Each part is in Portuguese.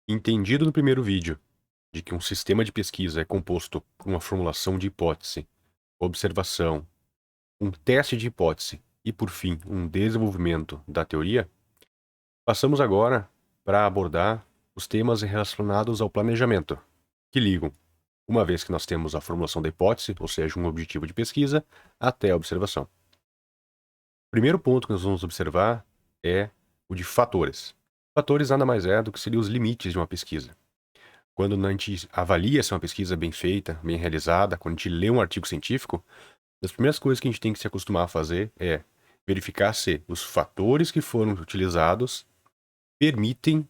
Entendido no primeiro vídeo de que um sistema de pesquisa é composto por uma formulação de hipótese, observação, um teste de hipótese e, por fim, um desenvolvimento da teoria, passamos agora para abordar os temas relacionados ao planejamento, que ligam, uma vez que nós temos a formulação da hipótese, ou seja, um objetivo de pesquisa, até a observação. O primeiro ponto que nós vamos observar é o de fatores. Fatores nada mais é do que seriam os limites de uma pesquisa. Quando a gente avalia se é uma pesquisa bem feita, bem realizada, quando a gente lê um artigo científico, as primeiras coisas que a gente tem que se acostumar a fazer é verificar se os fatores que foram utilizados permitem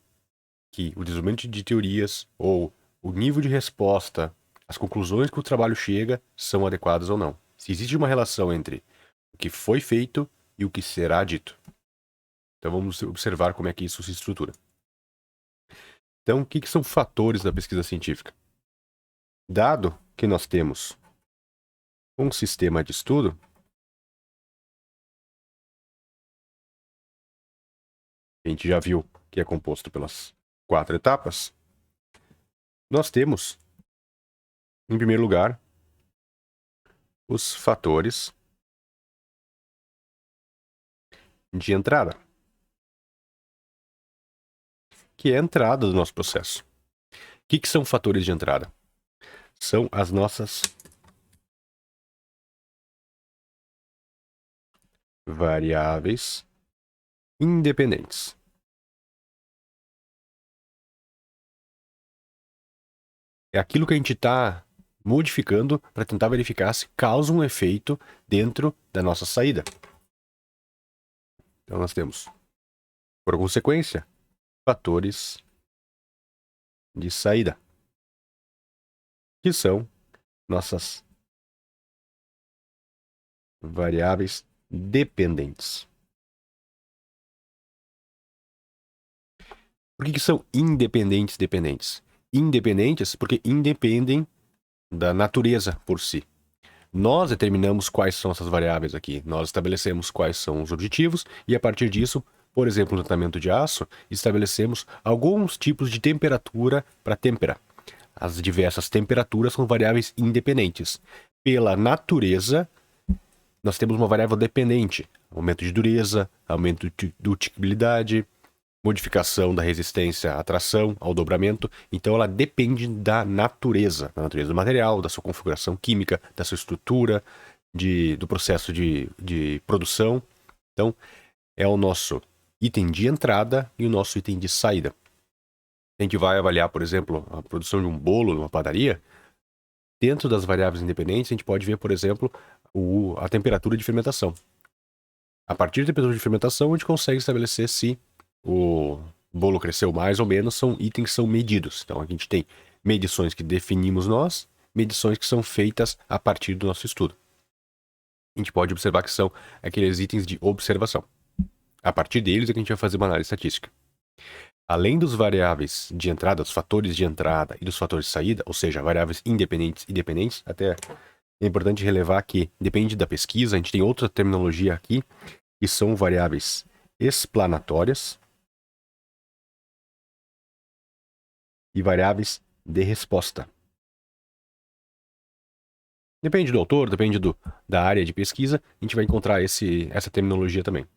que o desenvolvimento de teorias ou o nível de resposta, as conclusões que o trabalho chega, são adequadas ou não. Se existe uma relação entre o que foi feito e o que será dito. Então vamos observar como é que isso se estrutura. Então, o que são fatores da pesquisa científica? Dado que nós temos um sistema de estudo, a gente já viu que é composto pelas 4 etapas, nós temos, em primeiro lugar, os fatores de entrada, que é a entrada do nosso processo. O que são fatores de entrada? São as nossas variáveis independentes. É aquilo que a gente está modificando para tentar verificar se causa um efeito dentro da nossa saída. Então nós temos, por consequência, fatores de saída, que são nossas variáveis dependentes. Por que são independentes dependentes? Independentes porque independem da natureza por si. Nós determinamos quais são essas variáveis aqui. Nós estabelecemos quais são os objetivos e, a partir disso, por exemplo, no tratamento de aço, estabelecemos alguns tipos de temperatura para têmpera. As diversas temperaturas são variáveis independentes. Pela natureza, nós temos uma variável dependente. Aumento de dureza, aumento de dutibilidade, modificação da resistência à tração, ao dobramento. Então ela depende da natureza do material, da sua configuração química, da sua estrutura, do processo de produção. Então é o nosso item de entrada e o nosso item de saída. A gente vai avaliar, por exemplo, a produção de um bolo numa padaria. Dentro das variáveis independentes, a gente pode ver, por exemplo, a temperatura de fermentação. A partir da temperatura de fermentação, a gente consegue estabelecer se o bolo cresceu mais ou menos, são itens que são medidos. Então a gente tem medições que definimos nós, medições que são feitas a partir do nosso estudo. A gente pode observar que são aqueles itens de observação. A partir deles é que a gente vai fazer uma análise estatística. Além dos variáveis de entrada, dos fatores de entrada e dos fatores de saída, ou seja, variáveis independentes e dependentes, até é importante relevar que depende da pesquisa, a gente tem outra terminologia aqui, que são variáveis explanatórias e variáveis de resposta. Depende do autor, depende da área de pesquisa, a gente vai encontrar essa terminologia também.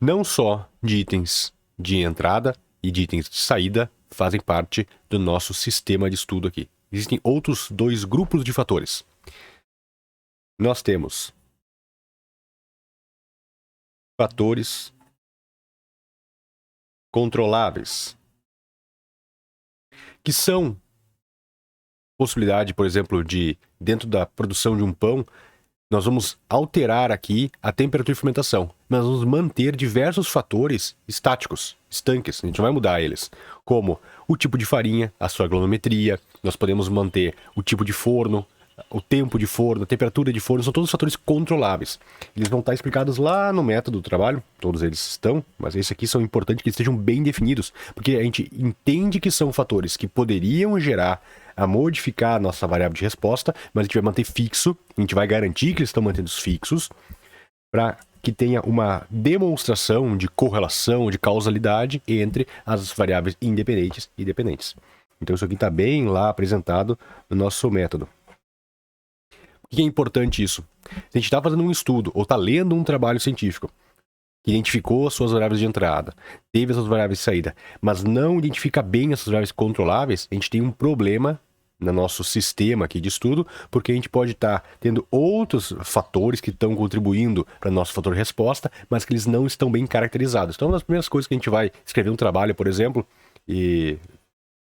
Não só de itens de entrada e de itens de saída fazem parte do nosso sistema de estudo aqui. Existem outros 2 grupos de fatores. Nós temos fatores controláveis, que são possibilidade, por exemplo, de dentro da produção de um pão, nós vamos alterar aqui a temperatura de fermentação. Nós vamos manter diversos fatores estáticos, estanques, a gente não vai mudar eles, como o tipo de farinha, a sua granulometria, nós podemos manter o tipo de forno, o tempo de forno, a temperatura de forno, são todos fatores controláveis. Eles vão estar explicados lá no método do trabalho, todos eles estão, mas esses aqui são importantes que eles estejam bem definidos, porque a gente entende que são fatores que poderiam gerar a modificar a nossa variável de resposta, mas a gente vai manter fixo, a gente vai garantir que eles estão mantendo os fixos, para que tenha uma demonstração de correlação, de causalidade entre as variáveis independentes e dependentes. Então isso aqui está bem lá apresentado no nosso método. Por que é importante isso? Se a gente está fazendo um estudo ou está lendo um trabalho científico que identificou as suas variáveis de entrada, teve as suas variáveis de saída, mas não identifica bem essas variáveis controláveis, a gente tem um problema no nosso sistema aqui de estudo, porque a gente pode estar tendo outros fatores que estão contribuindo para o nosso fator de resposta, mas que eles não estão bem caracterizados. Então, uma das primeiras coisas que a gente vai escrever um trabalho, por exemplo, e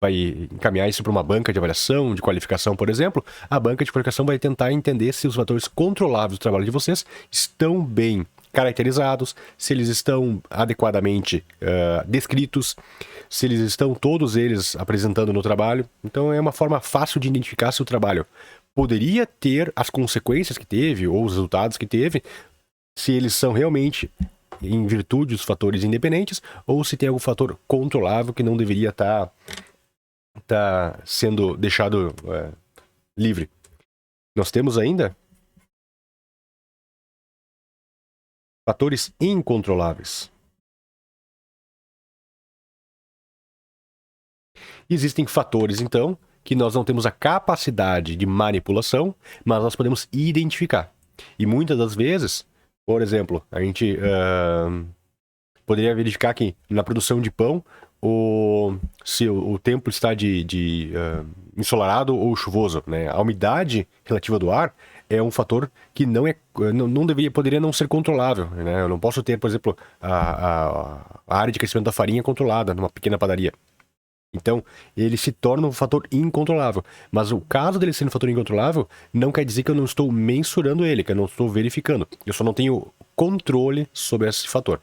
vai encaminhar isso para uma banca de avaliação, de qualificação, por exemplo, a banca de qualificação vai tentar entender se os fatores controláveis do trabalho de vocês estão bem caracterizados, se eles estão adequadamente descritos, se eles estão todos eles apresentando no trabalho. Então é uma forma fácil de identificar se o trabalho poderia ter as consequências que teve ou os resultados que teve, se eles são realmente em virtude dos fatores independentes ou se tem algum fator controlável que não deveria estar sendo deixado livre. Nós temos ainda fatores incontroláveis. Existem fatores, então, que nós não temos a capacidade de manipulação, mas nós podemos identificar. E muitas das vezes, por exemplo, a gente poderia verificar que na produção de pão, se o tempo está ensolarado ou chuvoso, né? A umidade relativa do ar é um fator que poderia não ser controlável, né? Eu não posso ter, por exemplo, a área de crescimento da farinha controlada numa pequena padaria. Então, ele se torna um fator incontrolável. Mas o caso dele ser um fator incontrolável não quer dizer que eu não estou mensurando ele, que eu não estou verificando. Eu só não tenho controle sobre esse fator.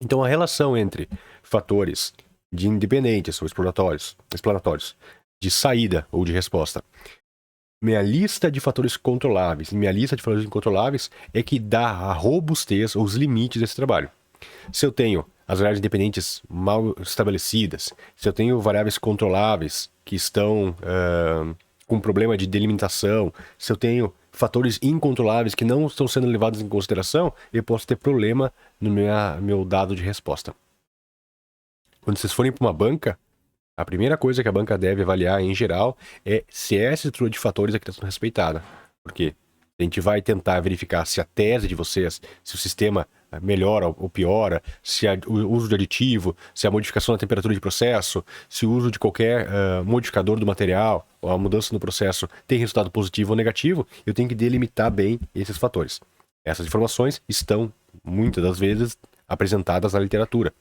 Então, a relação entre fatores de independentes ou explanatórios, de saída ou de resposta, minha lista de fatores controláveis e minha lista de fatores incontroláveis é que dá a robustez ou os limites desse trabalho. Se eu tenho as variáveis independentes mal estabelecidas, se eu tenho variáveis controláveis que estão com problema de delimitação, se eu tenho fatores incontroláveis que não estão sendo levados em consideração, eu posso ter problema no meu dado de resposta. Quando vocês forem para uma banca, a primeira coisa que a banca deve avaliar, em geral, é se essa estrutura de fatores aqui está sendo respeitada. Porque a gente vai tentar verificar se a tese de vocês, se o sistema melhora ou piora, se o uso de aditivo, se a modificação da temperatura de processo, se o uso de qualquer modificador do material ou a mudança no processo tem resultado positivo ou negativo, eu tenho que delimitar bem esses fatores. Essas informações estão, muitas das vezes, apresentadas na literatura.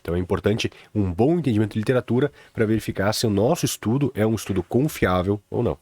Então é importante um bom entendimento de literatura para verificar se o nosso estudo é um estudo confiável ou não.